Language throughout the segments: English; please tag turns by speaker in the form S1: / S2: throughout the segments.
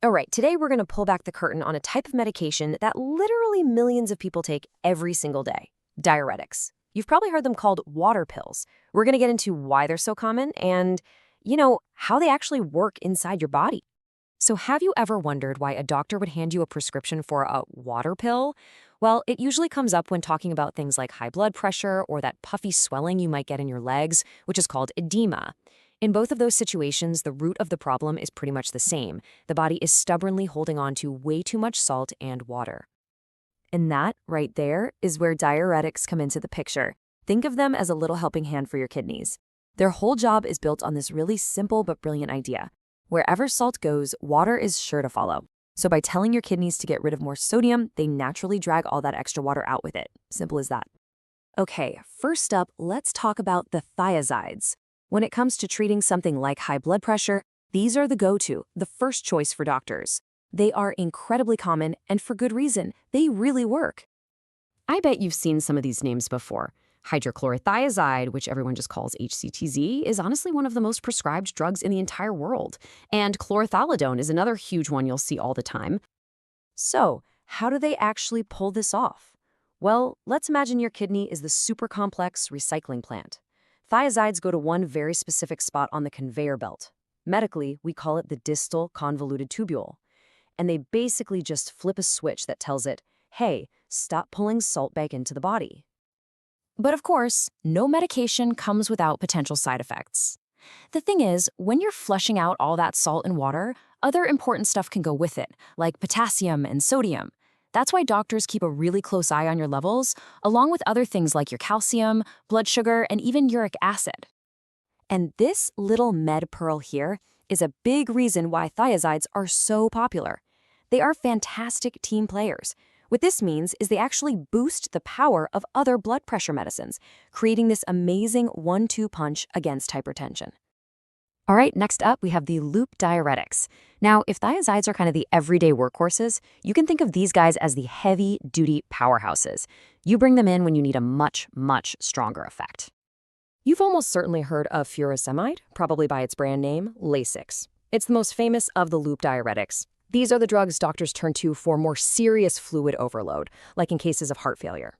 S1: All right, today we're going to pull back the curtain on a type of medication that literally millions of people take every single day, diuretics. You've probably heard them called water pills. We're going to get into why they're so common and, how they actually work inside your body. So have you ever wondered why a doctor would hand you a prescription for a water pill? Well, it usually comes up when talking about things like high blood pressure or that puffy swelling you might get in your legs, which is called edema. In both of those situations, the root of the problem is pretty much the same. The body is stubbornly holding on to way too much salt and water. And that, right there, is where diuretics come into the picture. Think of them as a little helping hand for your kidneys. Their whole job is built on this really simple but brilliant idea. Wherever salt goes, water is sure to follow. So by telling your kidneys to get rid of more sodium, they naturally drag all that extra water out with it. Simple as that. Okay, first up, let's talk about the thiazides. When it comes to treating something like high blood pressure, these are the go-to, the first choice for doctors. They are incredibly common, and for good reason. They really work. I bet you've seen some of these names before. Hydrochlorothiazide, which everyone just calls HCTZ, is honestly one of the most prescribed drugs in the entire world. And chlorothalidone is another huge one you'll see all the time. So, how do they actually pull this off? Well, let's imagine your kidney is the super complex recycling plant. Thiazides go to one very specific spot on the conveyor belt. Medically, we call it the distal convoluted tubule. And they basically just flip a switch that tells it, hey, stop pulling salt back into the body. But of course, no medication comes without potential side effects. The thing is, when you're flushing out all that salt and water, other important stuff can go with it, like potassium and sodium. That's why doctors keep a really close eye on your levels, along with other things like your calcium, blood sugar, and even uric acid. And this little med pearl here is a big reason why thiazides are so popular. They are fantastic team players. What this means is they actually boost the power of other blood pressure medicines, creating this amazing 1-2 punch against hypertension. All right, next up, we have the loop diuretics. Now, if thiazides are kind of the everyday workhorses, you can think of these guys as the heavy-duty powerhouses. You bring them in when you need a much, much stronger effect. You've almost certainly heard of furosemide, probably by its brand name, Lasix. It's the most famous of the loop diuretics. These are the drugs doctors turn to for more serious fluid overload, like in cases of heart failure.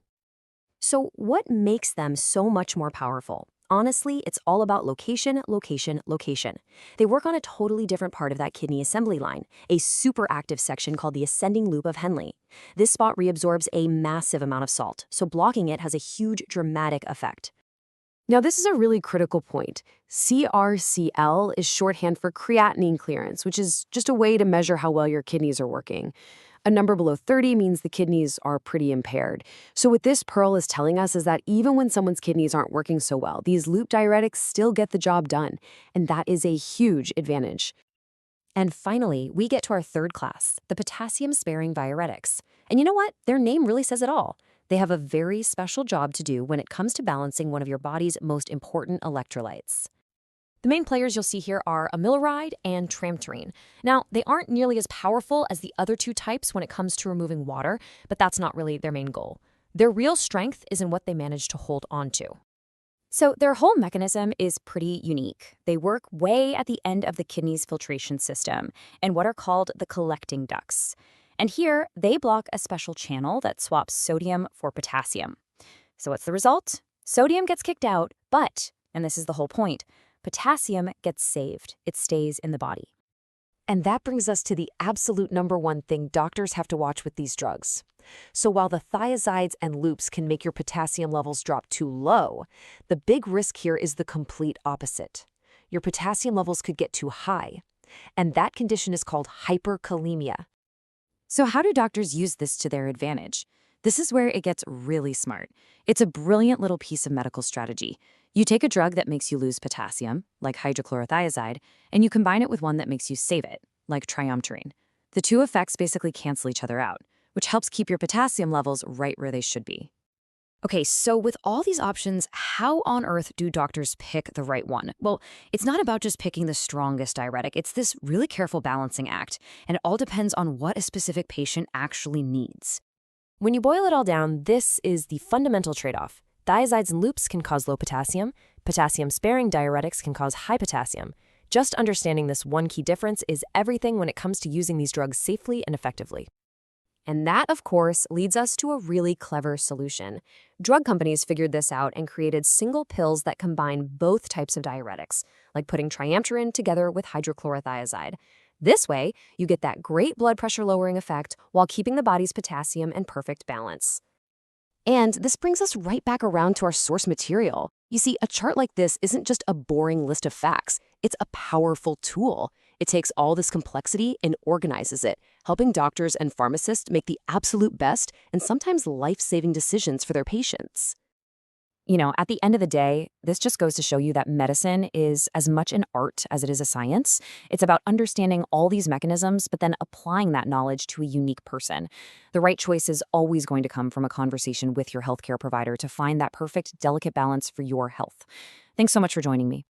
S1: So what makes them so much more powerful? Honestly, it's all about location, location, location. They work on a totally different part of that kidney assembly line, a super active section called the ascending loop of Henle. This spot reabsorbs a massive amount of salt, so blocking it has a huge dramatic effect. Now, this is a really critical point. CrCl is shorthand for creatinine clearance, which is just a way to measure how well your kidneys are working. A number below 30 means the kidneys are pretty impaired. So what this pearl is telling us is that even when someone's kidneys aren't working so well, these loop diuretics still get the job done, and that is a huge advantage. And finally, we get to our third class, the potassium-sparing diuretics. And you know what? Their name really says it all. They have a very special job to do when it comes to balancing one of your body's most important electrolytes. The main players you'll see here are amiloride and triamterene. Now, they aren't nearly as powerful as the other two types when it comes to removing water, but that's not really their main goal. Their real strength is in what they manage to hold onto. So their whole mechanism is pretty unique. They work way at the end of the kidney's filtration system in what are called the collecting ducts. And here, they block a special channel that swaps sodium for potassium. So what's the result? Sodium gets kicked out, but, and this is the whole point, potassium gets saved. It stays in the body. And that brings us to the absolute number one thing doctors have to watch with these drugs. So while the thiazides and loops can make your potassium levels drop too low, the big risk here is the complete opposite. Your potassium levels could get too high, and that condition is called hyperkalemia. So how do doctors use this to their advantage? This is where it gets really smart. It's a brilliant little piece of medical strategy. You take a drug that makes you lose potassium, like hydrochlorothiazide, and you combine it with one that makes you save it, like triamterene. The two effects basically cancel each other out, which helps keep your potassium levels right where they should be. Okay, so with all these options, how on earth do doctors pick the right one? Well, it's not about just picking the strongest diuretic. It's this really careful balancing act, and it all depends on what a specific patient actually needs. When you boil it all down, this is the fundamental trade-off. Thiazides and loops can cause low potassium. Potassium-sparing diuretics can cause high potassium. Just understanding this one key difference is everything when it comes to using these drugs safely and effectively. And that, of course, leads us to a really clever solution. Drug companies figured this out and created single pills that combine both types of diuretics, like putting triamterene together with hydrochlorothiazide. This way, you get that great blood pressure lowering effect while keeping the body's potassium in perfect balance. And this brings us right back around to our source material. You see, a chart like this isn't just a boring list of facts. It's a powerful tool. It takes all this complexity and organizes it, helping doctors and pharmacists make the absolute best and sometimes life-saving decisions for their patients. At the end of the day, this just goes to show you that medicine is as much an art as it is a science. It's about understanding all these mechanisms, but then applying that knowledge to a unique person. The right choice is always going to come from a conversation with your healthcare provider to find that perfect, delicate balance for your health. Thanks so much for joining me.